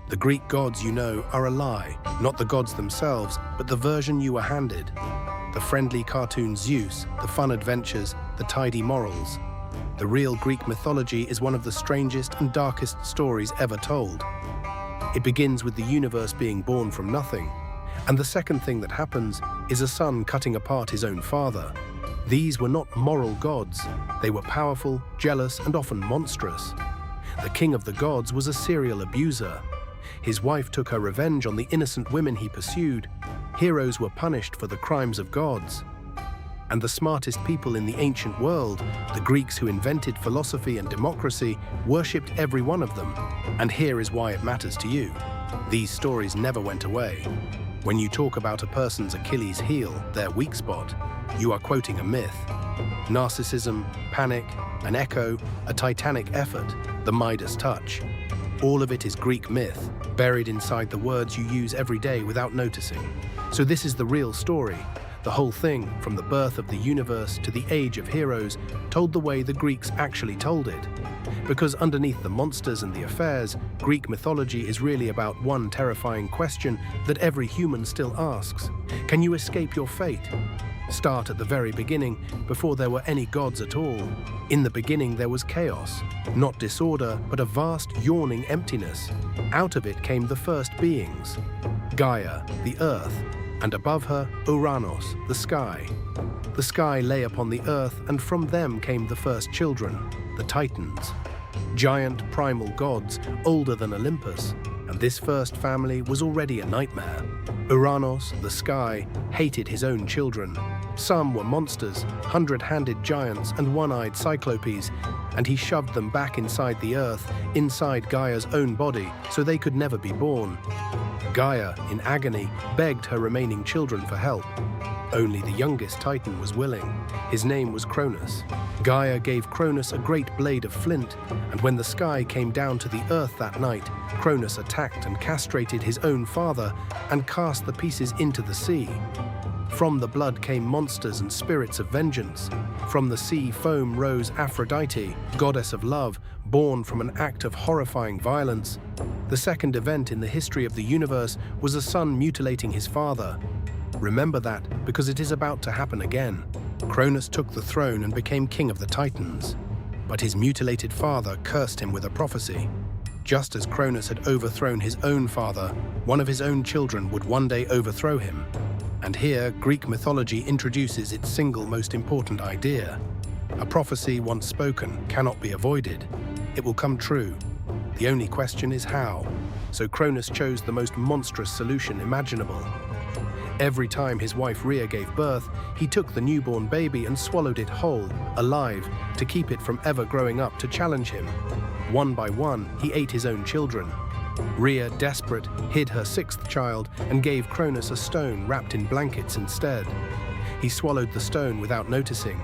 The Greek gods you know are a lie, not the gods themselves, but the version you were handed. The friendly cartoon Zeus, the fun adventures, the tidy morals. The real Greek mythology is one of the strangest and darkest stories ever told. It begins with the universe being born from nothing, and the second thing that happens is a son cutting apart his own father. These were not moral gods. They were powerful, jealous, and often monstrous. The king of the gods was a serial abuser. His wife took her revenge on the innocent women he pursued. Heroes were punished for the crimes of gods. And the smartest people in the ancient world, the Greeks who invented philosophy and democracy, worshipped every one of them. And here is why it matters to you. These stories never went away. When you talk about a person's Achilles heel, their weak spot, you are quoting a myth. Narcissism, panic, an echo, a titanic effort, the Midas touch. All of it is Greek myth, buried inside the words you use every day without noticing. So this is the real story. The whole thing, from the birth of the universe to the age of heroes, told the way the Greeks actually told it. Because underneath the monsters and the affairs, Greek mythology is really about one terrifying question that every human still asks. Can you escape your fate? Start at the very beginning, before there were any gods at all. In the beginning there was chaos, not disorder, but a vast yawning emptiness. Out of it came the first beings. Gaia, the earth, and above her, Uranus, the sky. The sky lay upon the earth, and from them came the first children, the Titans. Giant primal gods, older than Olympus, and this first family was already a nightmare. Uranus, the sky, hated his own children. Some were monsters, hundred-handed giants and one-eyed cyclopes, and he shoved them back inside the earth, inside Gaia's own body, so they could never be born. Gaia, in agony, begged her remaining children for help. Only the youngest Titan was willing. His name was Cronus. Gaia gave Cronus a great blade of flint, and when the sky came down to the earth that night, Cronus attacked and castrated his own father and cast the pieces into the sea. From the blood came monsters and spirits of vengeance. From the sea foam rose Aphrodite, goddess of love, born from an act of horrifying violence. The second event in the history of the universe was a son mutilating his father. Remember that, because it is about to happen again. Cronus took the throne and became king of the Titans. But his mutilated father cursed him with a prophecy. Just as Cronus had overthrown his own father, one of his own children would one day overthrow him. And here, Greek mythology introduces its single most important idea. A prophecy once spoken cannot be avoided. It will come true. The only question is how. So Cronus chose the most monstrous solution imaginable. Every time his wife Rhea gave birth, he took the newborn baby and swallowed it whole, alive, to keep it from ever growing up to challenge him. One by one, he ate his own children. Rhea, desperate, hid her sixth child and gave Cronus a stone wrapped in blankets instead. He swallowed the stone without noticing.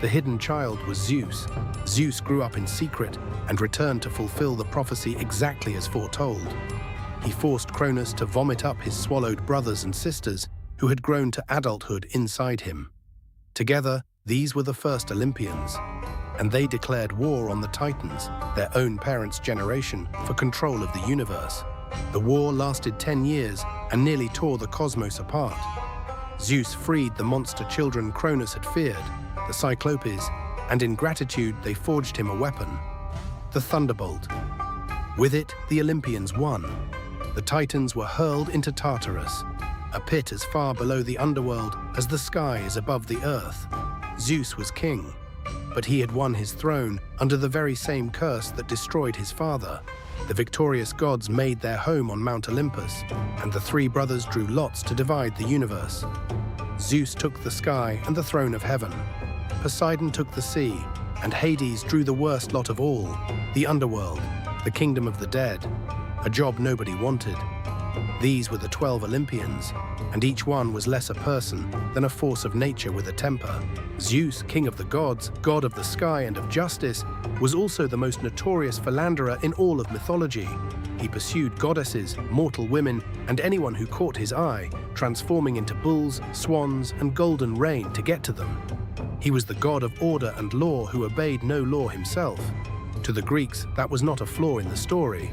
The hidden child was Zeus. Zeus grew up in secret and returned to fulfill the prophecy exactly as foretold. He forced Cronus to vomit up his swallowed brothers and sisters who had grown to adulthood inside him. Together, these were the first Olympians, and they declared war on the Titans, their own parents' generation, for control of the universe. The war lasted 10 years and nearly tore the cosmos apart. Zeus freed the monster children Cronus had feared, the Cyclopes, and in gratitude they forged him a weapon, the Thunderbolt. With it, the Olympians won. The Titans were hurled into Tartarus, a pit as far below the underworld as the sky is above the earth. Zeus was king, but he had won his throne under the very same curse that destroyed his father. The victorious gods made their home on Mount Olympus, and the three brothers drew lots to divide the universe. Zeus took the sky and the throne of heaven. Poseidon took the sea, and Hades drew the worst lot of all, the underworld, the kingdom of the dead, a job nobody wanted. These were the 12 Olympians, and each one was less a person than a force of nature with a temper. Zeus, king of the gods, god of the sky and of justice, was also the most notorious philanderer in all of mythology. He pursued goddesses, mortal women, and anyone who caught his eye, transforming into bulls, swans, and golden rain to get to them. He was the god of order and law who obeyed no law himself. To the Greeks, that was not a flaw in the story.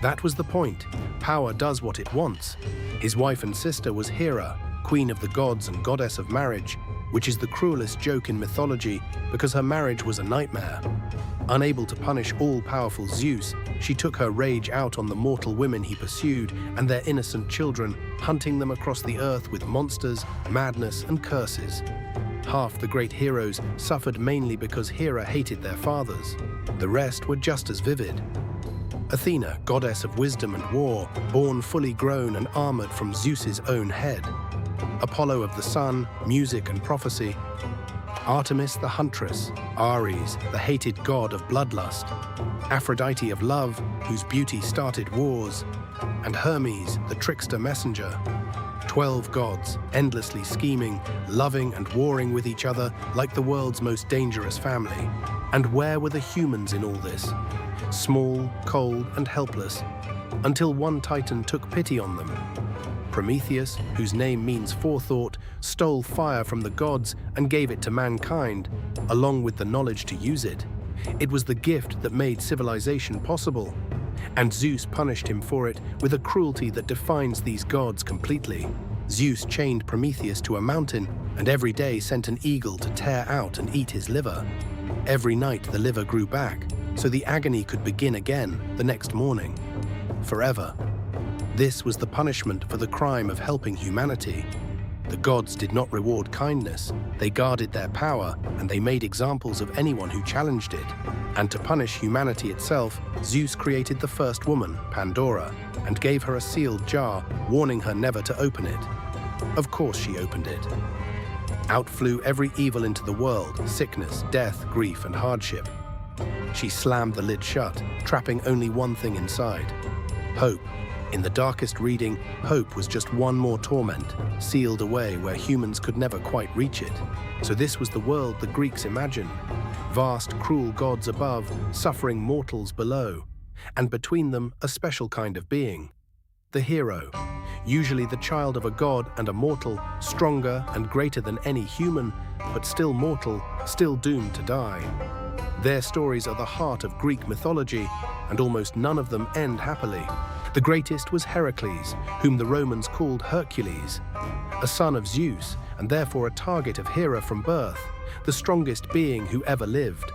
That was the point. Power does what it wants. His wife and sister was Hera, queen of the gods and goddess of marriage, which is the cruelest joke in mythology because her marriage was a nightmare. Unable to punish all-powerful Zeus, she took her rage out on the mortal women he pursued and their innocent children, hunting them across the earth with monsters, madness, and curses. Half the great heroes suffered mainly because Hera hated their fathers. The rest were just as vivid. Athena, goddess of wisdom and war, born fully grown and armored from Zeus's own head. Apollo of the sun, music and prophecy. Artemis the huntress, Ares, the hated god of bloodlust. Aphrodite of love, whose beauty started wars. And Hermes, the trickster messenger. 12 gods, endlessly scheming, loving and warring with each other like the world's most dangerous family. And where were the humans in all this? Small, cold, and helpless, until one titan took pity on them. Prometheus, whose name means forethought, stole fire from the gods and gave it to mankind, along with the knowledge to use it. It was the gift that made civilization possible. And Zeus punished him for it with a cruelty that defines these gods completely. Zeus chained Prometheus to a mountain and every day sent an eagle to tear out and eat his liver. Every night the liver grew back, so the agony could begin again the next morning. Forever. This was the punishment for the crime of helping humanity. The gods did not reward kindness, they guarded their power, and they made examples of anyone who challenged it. And to punish humanity itself, Zeus created the first woman, Pandora, and gave her a sealed jar, warning her never to open it. Of course she opened it. Out flew every evil into the world, sickness, death, grief, and hardship. She slammed the lid shut, trapping only one thing inside: hope. In the darkest reading, hope was just one more torment, sealed away where humans could never quite reach it. So this was the world the Greeks imagined. Vast, cruel gods above, suffering mortals below. And between them, a special kind of being. The hero. Usually the child of a god and a mortal, stronger and greater than any human, but still mortal, still doomed to die. Their stories are the heart of Greek mythology, and almost none of them end happily. The greatest was Heracles, whom the Romans called Hercules, a son of Zeus and therefore a target of Hera from birth, the strongest being who ever lived.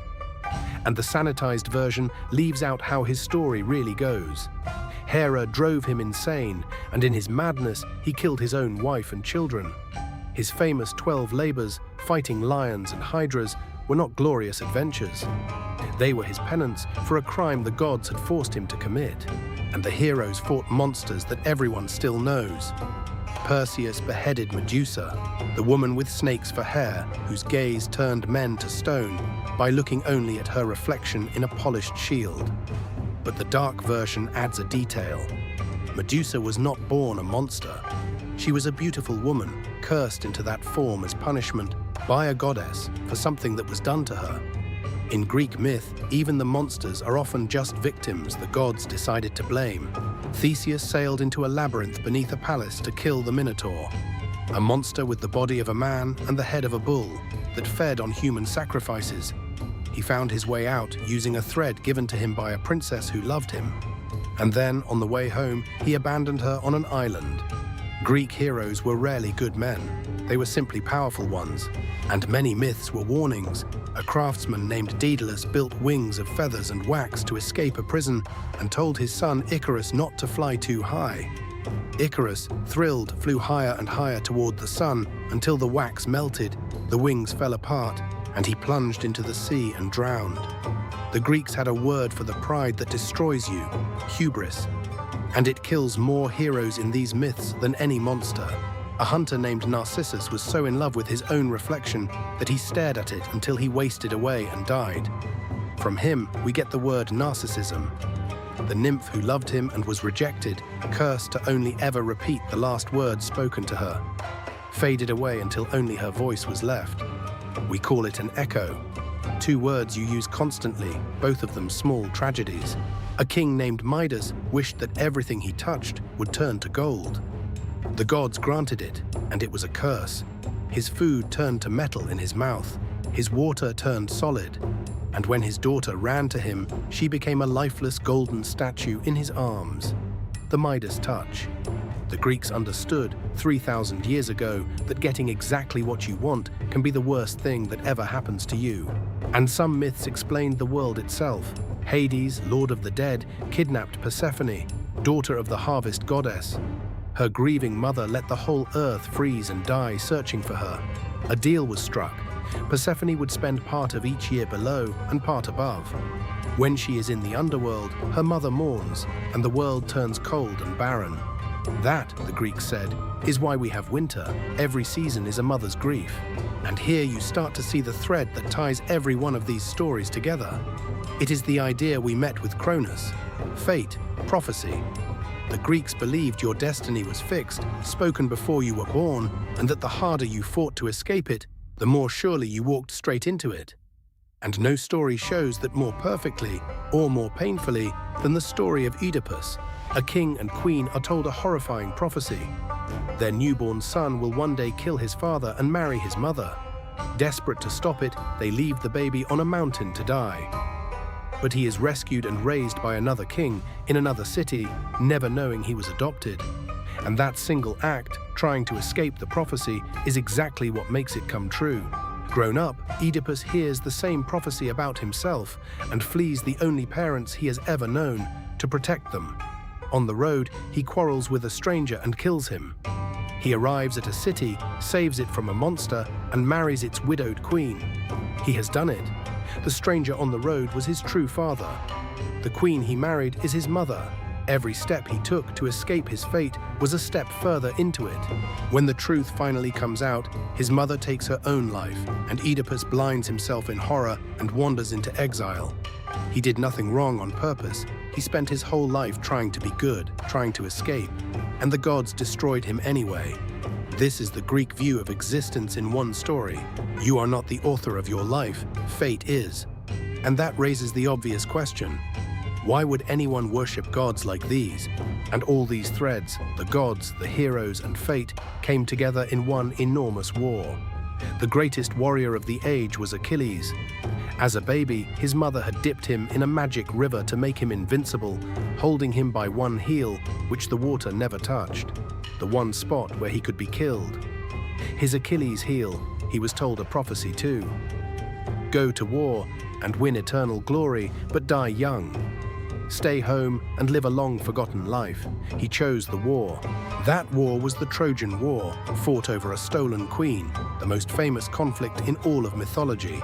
And the sanitized version leaves out how his story really goes. Hera drove him insane, and in his madness he killed his own wife and children. His famous 12 labors, fighting lions and hydras, were not glorious adventures. They were his penance for a crime the gods had forced him to commit. And the heroes fought monsters that everyone still knows. Perseus beheaded Medusa, the woman with snakes for hair, whose gaze turned men to stone by looking only at her reflection in a polished shield. But the dark version adds a detail. Medusa was not born a monster. She was a beautiful woman, cursed into that form as punishment by a goddess for something that was done to her. In Greek myth, even the monsters are often just victims the gods decided to blame. Theseus sailed into a labyrinth beneath a palace to kill the Minotaur, a monster with the body of a man and the head of a bull that fed on human sacrifices. He found his way out using a thread given to him by a princess who loved him. And then, on the way home, he abandoned her on an island. Greek heroes were rarely good men. They were simply powerful ones. And many myths were warnings. A craftsman named Daedalus built wings of feathers and wax to escape a prison and told his son Icarus not to fly too high. Icarus, thrilled, flew higher and higher toward the sun until the wax melted, the wings fell apart, and he plunged into the sea and drowned. The Greeks had a word for the pride that destroys you, hubris. And it kills more heroes in these myths than any monster. A hunter named Narcissus was so in love with his own reflection that he stared at it until he wasted away and died. From him, we get the word narcissism. The nymph who loved him and was rejected, cursed to only ever repeat the last words spoken to her, faded away until only her voice was left. We call it an echo. 2 words you use constantly, both of them small tragedies. A king named Midas wished that everything he touched would turn to gold. The gods granted it, and it was a curse. His food turned to metal in his mouth. His water turned solid, and when his daughter ran to him, she became a lifeless golden statue in his arms. The Midas touch. The Greeks understood 3,000 years ago that getting exactly what you want can be the worst thing that ever happens to you. And some myths explained the world itself. Hades, lord of the dead, kidnapped Persephone, daughter of the harvest goddess. Her grieving mother let the whole earth freeze and die searching for her. A deal was struck. Persephone would spend part of each year below and part above. When she is in the underworld, her mother mourns, and the world turns cold and barren. That, the Greeks said, is why we have winter. Every season is a mother's grief. And here you start to see the thread that ties every one of these stories together. It is the idea we met with Cronus. Fate, prophecy. The Greeks believed your destiny was fixed, spoken before you were born, and that the harder you fought to escape it, the more surely you walked straight into it. And no story shows that more perfectly, or more painfully, than the story of Oedipus. A king and queen are told a horrifying prophecy. Their newborn son will one day kill his father and marry his mother. Desperate to stop it, they leave the baby on a mountain to die. But he is rescued and raised by another king in another city, never knowing he was adopted. And that single act, trying to escape the prophecy, is exactly what makes it come true. Grown up, Oedipus hears the same prophecy about himself and flees the only parents he has ever known to protect them. On the road, he quarrels with a stranger and kills him. He arrives at a city, saves it from a monster, and marries its widowed queen. He has done it. The stranger on the road was his true father. The queen he married is his mother. Every step he took to escape his fate was a step further into it. When the truth finally comes out, his mother takes her own life, and Oedipus blinds himself in horror and wanders into exile. He did nothing wrong on purpose. He spent his whole life trying to be good, trying to escape, and the gods destroyed him anyway. This is the Greek view of existence in one story. You are not the author of your life, fate is. And that raises the obvious question. Why would anyone worship gods like these? And all these threads, the gods, the heroes, and fate, came together in one enormous war. The greatest warrior of the age was Achilles. As a baby, his mother had dipped him in a magic river to make him invincible, holding him by one heel, which the water never touched, the one spot where he could be killed. His Achilles heel, he was told a prophecy too. Go to war and win eternal glory, but die young. Stay home and live a long-forgotten life. He chose the war. That war was the Trojan War, fought over a stolen queen, the most famous conflict in all of mythology.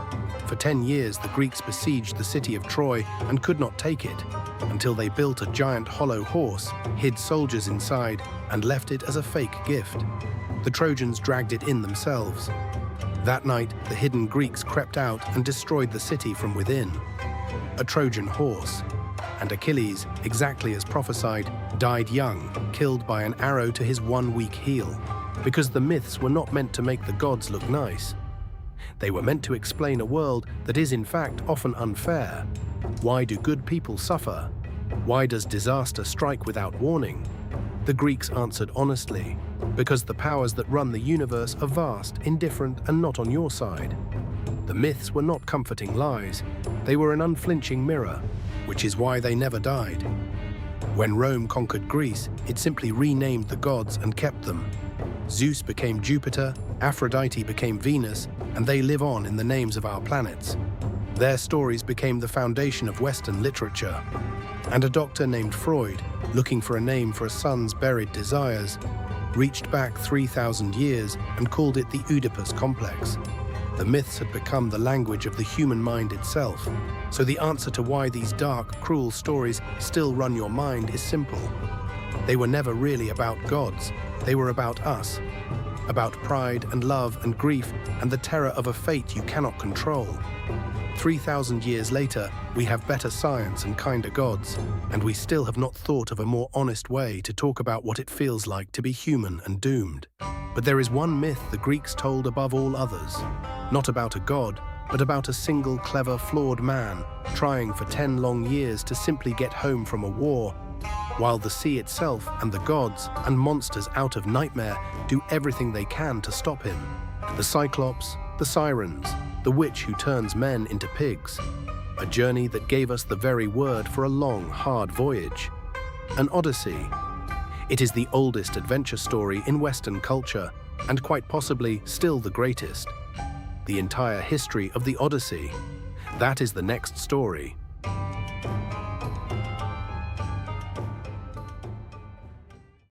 For 10 years, the Greeks besieged the city of Troy and could not take it, until they built a giant hollow horse, hid soldiers inside, and left it as a fake gift. The Trojans dragged it in themselves. That night, the hidden Greeks crept out and destroyed the city from within. A Trojan horse. And Achilles, exactly as prophesied, died young, killed by an arrow to his one weak heel. Because the myths were not meant to make the gods look nice. They were meant to explain a world that is in fact often unfair. Why do good people suffer? Why does disaster strike without warning? The Greeks answered honestly, because the powers that run the universe are vast, indifferent, and not on your side. The myths were not comforting lies. They were an unflinching mirror, which is why they never died. When Rome conquered Greece, it simply renamed the gods and kept them. Zeus became Jupiter, Aphrodite became Venus, and they live on in the names of our planets. Their stories became the foundation of Western literature. And a doctor named Freud, looking for a name for a son's buried desires, reached back 3,000 years and called it the Oedipus complex. The myths had become the language of the human mind itself. So the answer to why these dark, cruel stories still run your mind is simple. They were never really about gods. They were about us. About pride and love and grief and the terror of a fate you cannot control. 3,000 years later, we have better science and kinder gods, and we still have not thought of a more honest way to talk about what it feels like to be human and doomed. But there is one myth the Greeks told above all others. Not about a god, but about a single clever, flawed man trying for 10 long years to simply get home from a war, while the sea itself and the gods and monsters out of nightmare do everything they can to stop him. The Cyclops, the Sirens, the witch who turns men into pigs, a journey that gave us the very word for a long, hard voyage. An Odyssey. It is the oldest adventure story in Western culture, and quite possibly still the greatest. The entire history of the Odyssey. That is the next story.